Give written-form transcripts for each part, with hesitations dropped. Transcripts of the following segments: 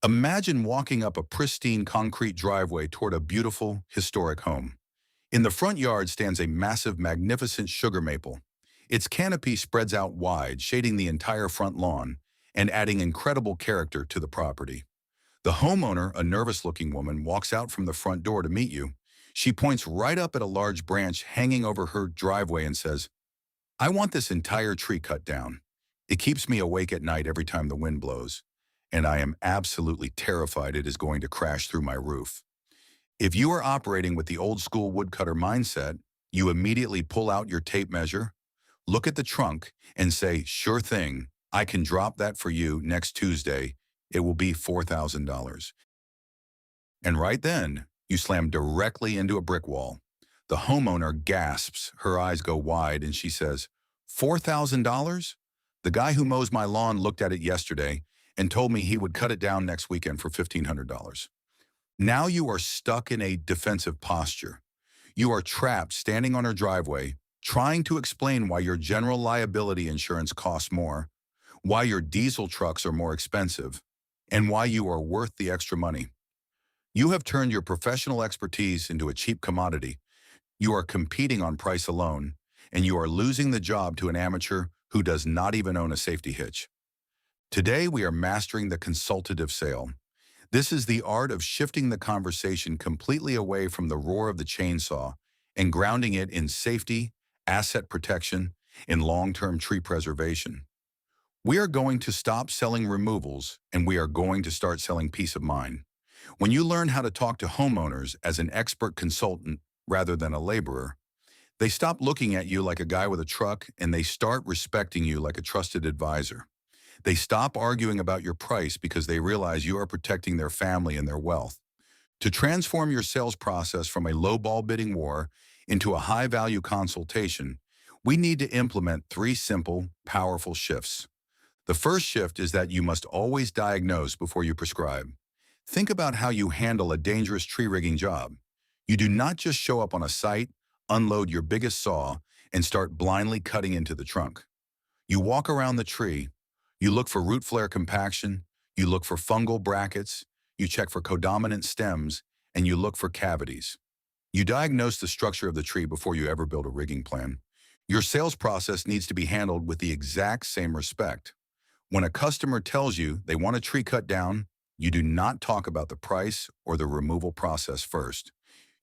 Imagine walking up a pristine concrete driveway toward a beautiful, historic home. In the front yard stands a massive, magnificent sugar maple. Its canopy spreads out wide, shading the entire front lawn and adding incredible character to the property. The homeowner, a nervous-looking woman, walks out from the front door to meet you. She points right up at a large branch hanging over her driveway and says, "I want this entire tree cut down. It keeps me awake at night every time the wind blows, and I am absolutely terrified it is going to crash through my roof." If you are operating with the old-school woodcutter mindset, you immediately pull out your tape measure, look at the trunk, and say, "Sure thing, I can drop that for you next Tuesday. It will be $4,000. And right then, you slam directly into a brick wall. The homeowner gasps, her eyes go wide, and she says, "$4,000? The guy who mows my lawn looked at it yesterday and told me he would cut it down next weekend for $1,500. Now you are stuck in a defensive posture. You are trapped standing on her driveway, trying to explain why your general liability insurance costs more, why your diesel trucks are more expensive, and why you are worth the extra money. You have turned your professional expertise into a cheap commodity. You are competing on price alone, and you are losing the job to an amateur who does not even own a safety hitch. Today, we are mastering the consultative sale. This is the art of shifting the conversation completely away from the roar of the chainsaw and grounding it in safety, asset protection, and long-term tree preservation. We are going to stop selling removals, and we are going to start selling peace of mind. When you learn how to talk to homeowners as an expert consultant rather than a laborer, they stop looking at you like a guy with a truck, and they start respecting you like a trusted advisor. They stop arguing about your price because they realize you are protecting their family and their wealth. To transform your sales process from a lowball bidding war into a high-value consultation, we need to implement 3 simple, powerful shifts. The first shift is that you must always diagnose before you prescribe. Think about how you handle a dangerous tree rigging job. You do not just show up on a site, unload your biggest saw, and start blindly cutting into the trunk. You walk around the tree, you look for root flare compaction, you look for fungal brackets, you check for codominant stems, and you look for cavities. You diagnose the structure of the tree before you ever build a rigging plan. Your sales process needs to be handled with the exact same respect. When a customer tells you they want a tree cut down, you do not talk about the price or the removal process first.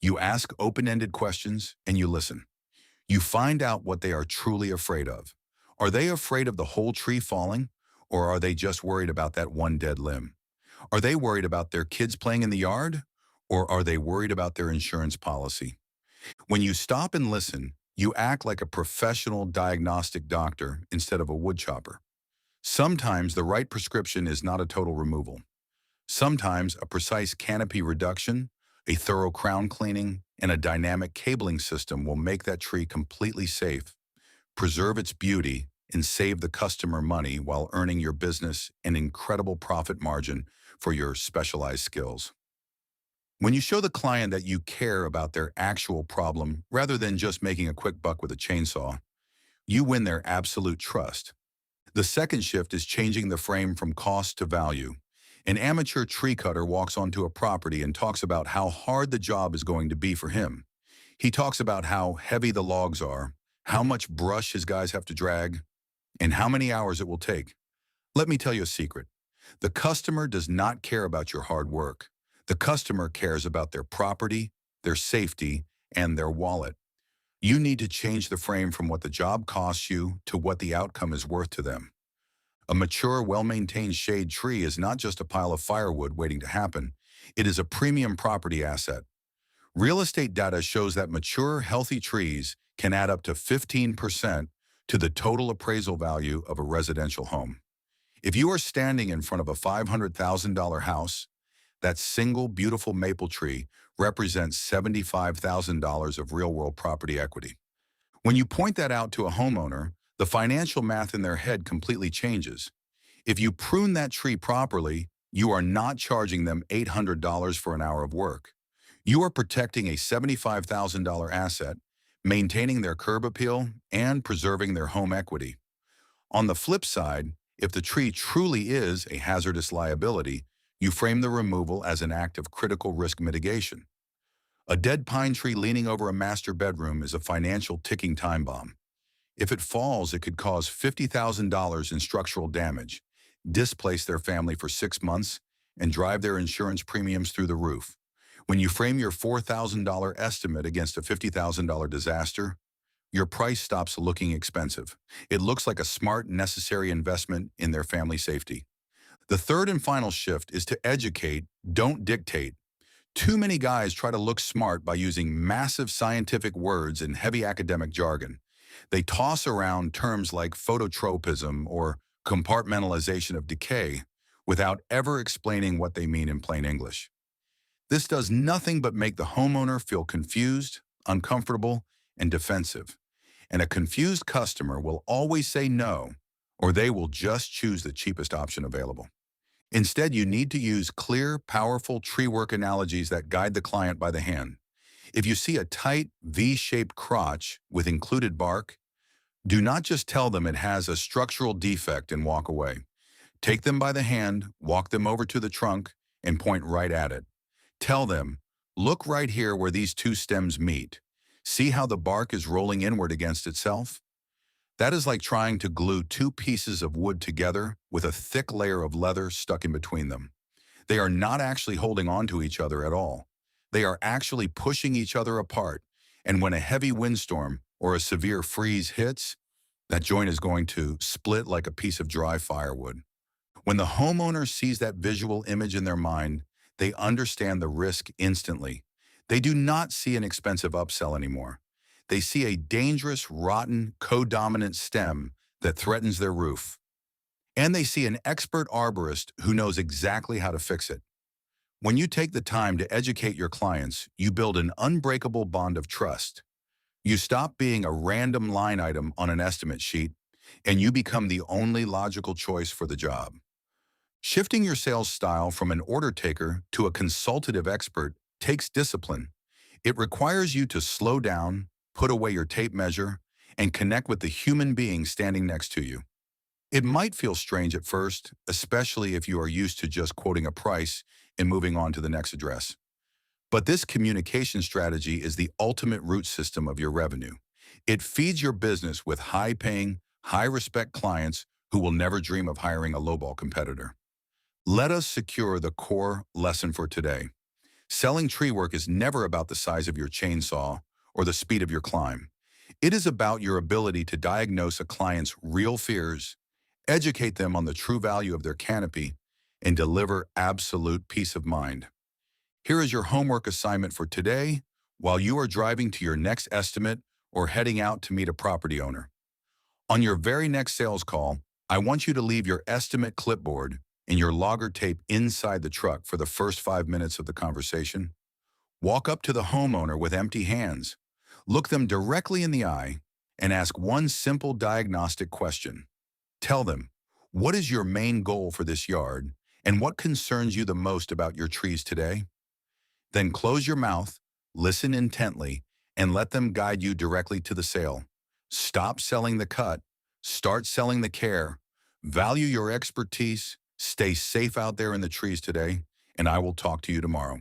You ask open-ended questions and you listen. You find out what they are truly afraid of. Are they afraid of the whole tree falling, or are they just worried about that one dead limb? Are they worried about their kids playing in the yard, or are they worried about their insurance policy? When you stop and listen, you act like a professional diagnostic doctor instead of a woodchopper. Sometimes the right prescription is not a total removal. Sometimes a precise canopy reduction, a thorough crown cleaning, and a dynamic cabling system will make that tree completely safe, preserve its beauty, and save the customer money while earning your business an incredible profit margin for your specialized skills. When you show the client that you care about their actual problem rather than just making a quick buck with a chainsaw, you win their absolute trust. The second shift is changing the frame from cost to value. An amateur tree cutter walks onto a property and talks about how hard the job is going to be for him. He talks about how heavy the logs are, how much brush his guys have to drag, and how many hours it will take. Let me tell you a secret. The customer does not care about your hard work. The customer cares about their property, their safety, and their wallet. You need to change the frame from what the job costs you to what the outcome is worth to them. A mature, well-maintained shade tree is not just a pile of firewood waiting to happen. It is a premium property asset. Real estate data shows that mature, healthy trees can add up to 15% to the total appraisal value of a residential home. If you are standing in front of a $500,000 house, that single beautiful maple tree represents $75,000 of real-world property equity. When you point that out to a homeowner, the financial math in their head completely changes. If you prune that tree properly, you are not charging them $800 for an hour of work. You are protecting a $75,000 asset, maintaining their curb appeal, and preserving their home equity. On the flip side, if the tree truly is a hazardous liability, You frame the removal as an act of critical risk mitigation. A dead pine tree leaning over a master bedroom is a financial ticking time bomb. If it falls, it could cause $50,000 in structural damage, displace their family for 6 months, and drive their insurance premiums through the roof. When you frame your $4,000 estimate against a $50,000 disaster, your price stops looking expensive. It looks like a smart, necessary investment in their family safety. The third and final shift is to educate, don't dictate. Too many guys try to look smart by using massive scientific words and heavy academic jargon. They toss around terms like phototropism or compartmentalization of decay without ever explaining what they mean in plain English. This does nothing but make the homeowner feel confused, uncomfortable, and defensive. And a confused customer will always say no, or they will just choose the cheapest option available. Instead, you need to use clear, powerful tree work analogies that guide the client by the hand. If you see a tight, V-shaped crotch with included bark, do not just tell them it has a structural defect and walk away. Take them by the hand, walk them over to the trunk, and point right at it. Tell them, look right here where these two stems meet. See how the bark is rolling inward against itself? That is like trying to glue two pieces of wood together with a thick layer of leather stuck in between them. They are not actually holding on to each other at all. They are actually pushing each other apart, and when a heavy windstorm or a severe freeze hits, that joint is going to split like a piece of dry firewood. When the homeowner sees that visual image in their mind, they understand the risk instantly. They do not see an expensive upsell anymore. They see a dangerous, rotten, co-dominant stem that threatens their roof. And they see an expert arborist who knows exactly how to fix it. When you take the time to educate your clients, you build an unbreakable bond of trust. You stop being a random line item on an estimate sheet, and you become the only logical choice for the job. Shifting your sales style from an order taker to a consultative expert takes discipline. It requires you to slow down, put away your tape measure, and connect with the human being standing next to you. It might feel strange at first, especially if you are used to just quoting a price and moving on to the next address. But this communication strategy is the ultimate root system of your revenue. It feeds your business with high-paying, high-respect clients who will never dream of hiring a lowball competitor. Let us secure the core lesson for today. Selling tree work is never about the size of your chainsaw or the speed of your climb. It is about your ability to diagnose a client's real fears, educate them on the true value of their canopy, and deliver absolute peace of mind. Here is your homework assignment for today while you are driving to your next estimate or heading out to meet a property owner. On your very next sales call, I want you to leave your estimate clipboard and your logger tape inside the truck for the first 5 minutes of the conversation. Walk up to the homeowner with empty hands. Look them directly in the eye and ask one simple diagnostic question. Tell them, what is your main goal for this yard and what concerns you the most about your trees today? Then close your mouth, listen intently, and let them guide you directly to the sale. Stop selling the cut, start selling the care. Value your expertise, stay safe out there in the trees today, and I will talk to you tomorrow.